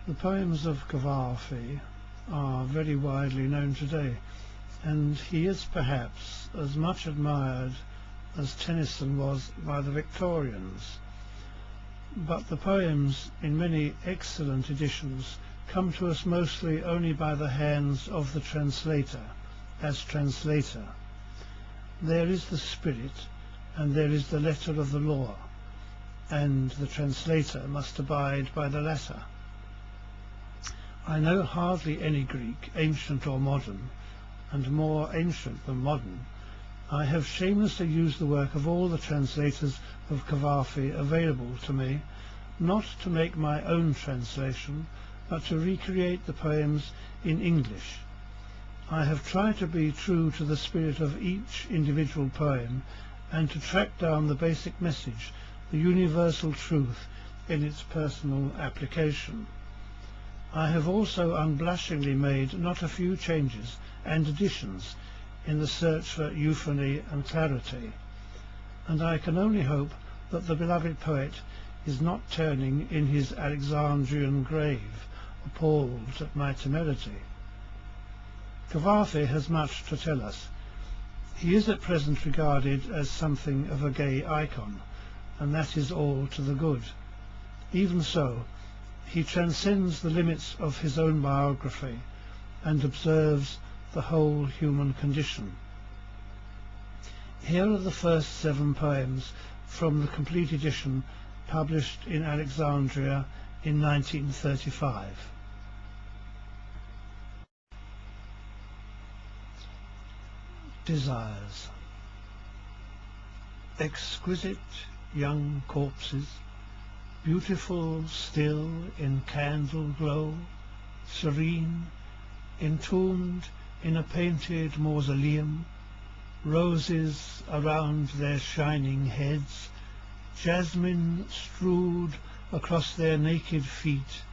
The poems of Cavafy are very widely known today, and he is perhaps as much admired as Tennyson was by the Victorians. But the poems, in many excellent editions, come to us mostly only by the hands of the translator, as translator. There is the spirit, and there is the letter of the law, and the translator must abide by the latter. I know hardly any Greek, ancient or modern, and more ancient than modern. I have shamelessly used the work of all the translators of Cavafy available to me, not to make my own translation, but to recreate the poems in English. I have tried to be true to the spirit of each individual poem, and to track down the basic message, the universal truth, in its personal application. I have also unblushingly made not a few changes and additions in the search for euphony and clarity, and I can only hope that the beloved poet is not turning in his Alexandrian grave, appalled at my temerity. Cavafy has much to tell us. He is at present regarded as something of a gay icon, and that is all to the good. Even so, he transcends the limits of his own biography and observes the whole human condition. Here are the first 7 poems from the complete edition published in Alexandria in 1935. Desires. Exquisite young corpses, beautiful still in candle glow, serene, entombed in a painted mausoleum, roses around their shining heads, jasmine strewed across their naked feet,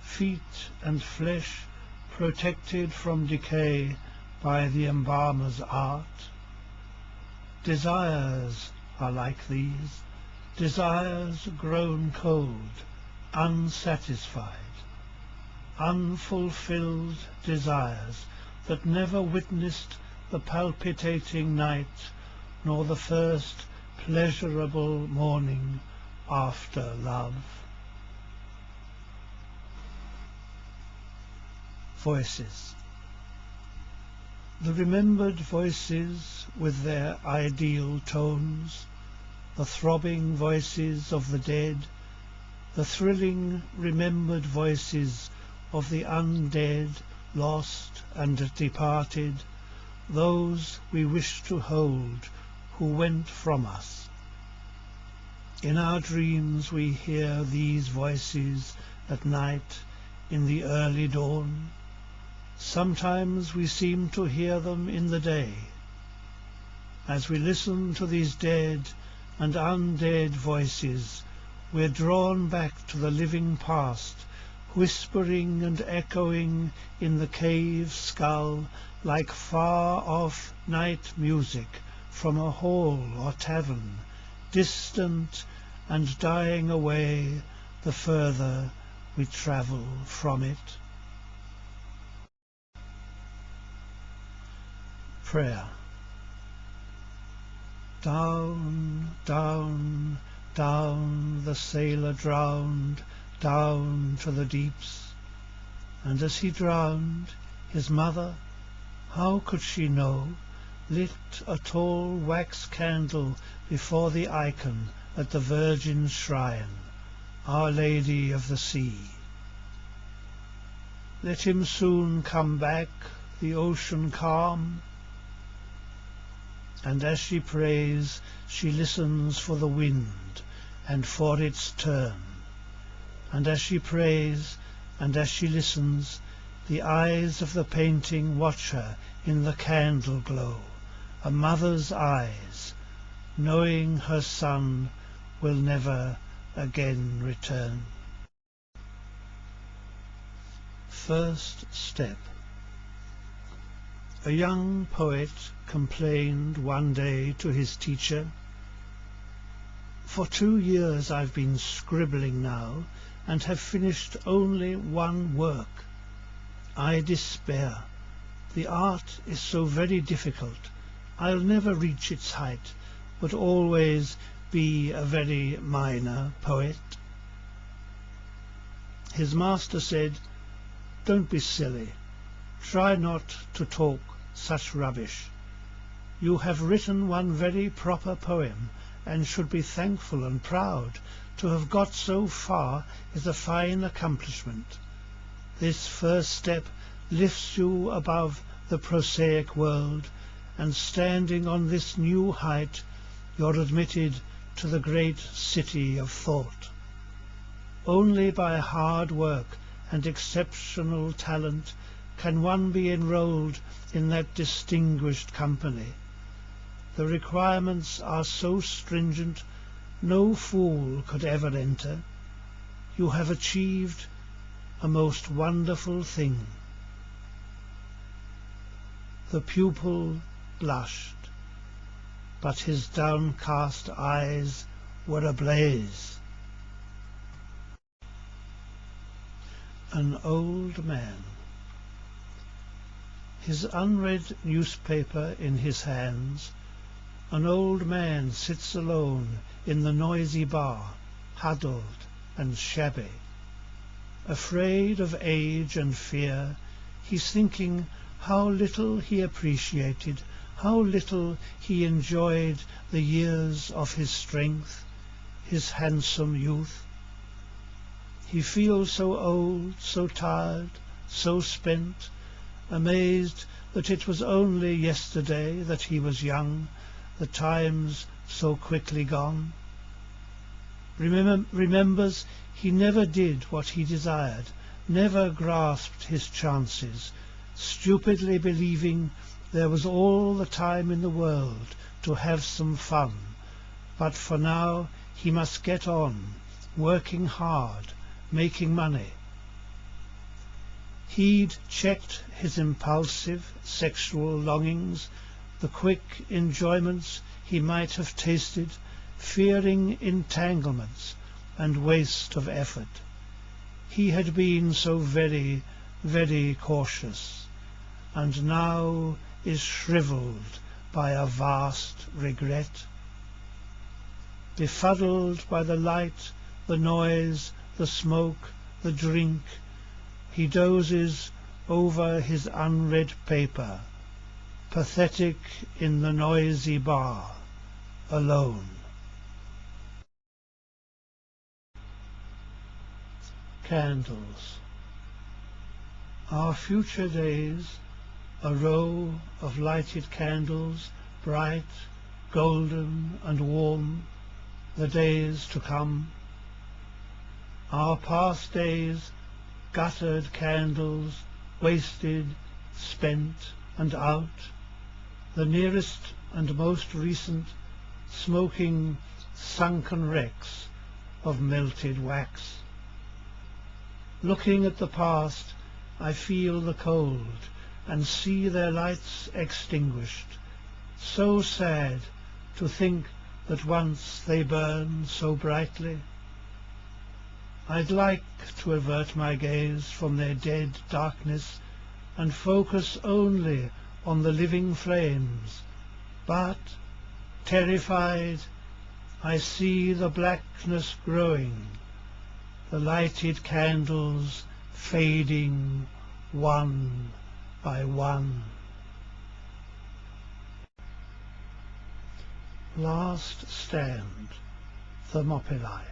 feet and flesh protected from decay by the embalmer's art. Desires are like these, desires grown cold, unsatisfied, unfulfilled desires that never witnessed the palpitating night nor the first pleasurable morning after love. Voices. The remembered voices with their ideal tones, the throbbing voices of the dead, the thrilling remembered voices of the undead, lost and departed, those we wish to hold who went from us. In our dreams we hear these voices at night in the early dawn. Sometimes we seem to hear them in the day. As we listen to these dead and undead voices, we're drawn back to the living past, whispering and echoing in the cave skull like far-off night music from a hall or tavern, distant and dying away the further we travel from it. Prayer. Down, down, down the sailor drowned, down to the deeps. And as he drowned, his mother, how could she know, lit a tall wax candle before the icon at the Virgin's shrine, Our Lady of the Sea. Let him soon come back, the ocean calm. And as she prays, she listens for the wind and for its turn. And as she prays, and as she listens, the eyes of the painting watch her in the candle glow, a mother's eyes, knowing her son will never again return. First step. A young poet complained one day to his teacher, "For 2 years I've been scribbling now, and have finished only one work. I despair. The art is so very difficult. I'll never reach its height, but always be a very minor poet." His master said, "Don't be silly. Try not to talk such rubbish. You have written one very proper poem, and should be thankful and proud. To have got so far is a fine accomplishment. This first step lifts you above the prosaic world, and standing on this new height, you're admitted to the great city of thought. Only by hard work and exceptional talent can one be enrolled in that distinguished company. The requirements are so stringent, no fool could ever enter. You have achieved a most wonderful thing." The pupil blushed, but his downcast eyes were ablaze. An old man. His unread newspaper in his hands, an old man sits alone in the noisy bar, huddled and shabby. Afraid of age and fear, he's thinking how little he appreciated, how little he enjoyed the years of his strength, his handsome youth. He feels so old, so tired, so spent, amazed that it was only yesterday that he was young, the times so quickly gone. Remembers he never did what he desired, never grasped his chances, stupidly believing there was all the time in the world to have some fun. But for now he must get on, working hard, making money. He'd checked his impulsive sexual longings, the quick enjoyments he might have tasted, fearing entanglements and waste of effort. He had been so very, very cautious, and now is shriveled by a vast regret. Befuddled by the light, the noise, the smoke, the drink, he dozes over his unread paper, pathetic in the noisy bar, alone. Candles. Our future days, a row of lighted candles, bright, golden and warm, the days to come. Our past days, guttered candles, wasted, spent and out, the nearest and most recent, smoking sunken wrecks of melted wax. Looking at the past, I feel the cold and see their lights extinguished. So sad to think that once they burned so brightly. I'd like to avert my gaze from their dead darkness and focus only on the living flames, but, terrified, I see the blackness growing, the lighted candles fading one by one. Last stand, Thermopylae.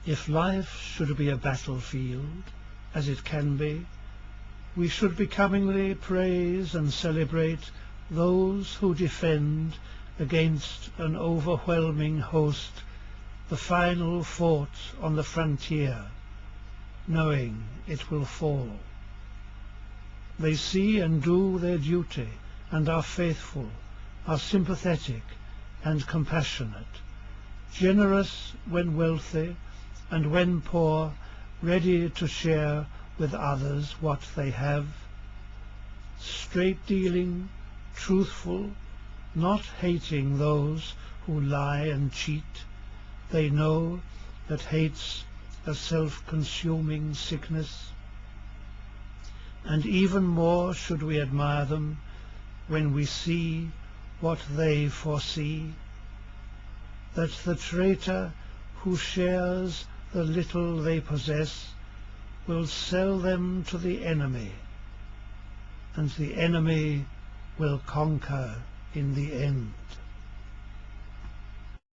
If life should be a battlefield, as it can be, we should becomingly praise and celebrate those who defend against an overwhelming host the final fort on the frontier, knowing it will fall. They see and do their duty and are faithful, are sympathetic and compassionate, generous when wealthy, and when poor, ready to share with others what they have, straight-dealing, truthful, not hating those who lie and cheat. They know that hates a self-consuming sickness? And even more should we admire them when we see what they foresee, that the traitor who shares the little they possess will sell them to the enemy, and the enemy will conquer in the end.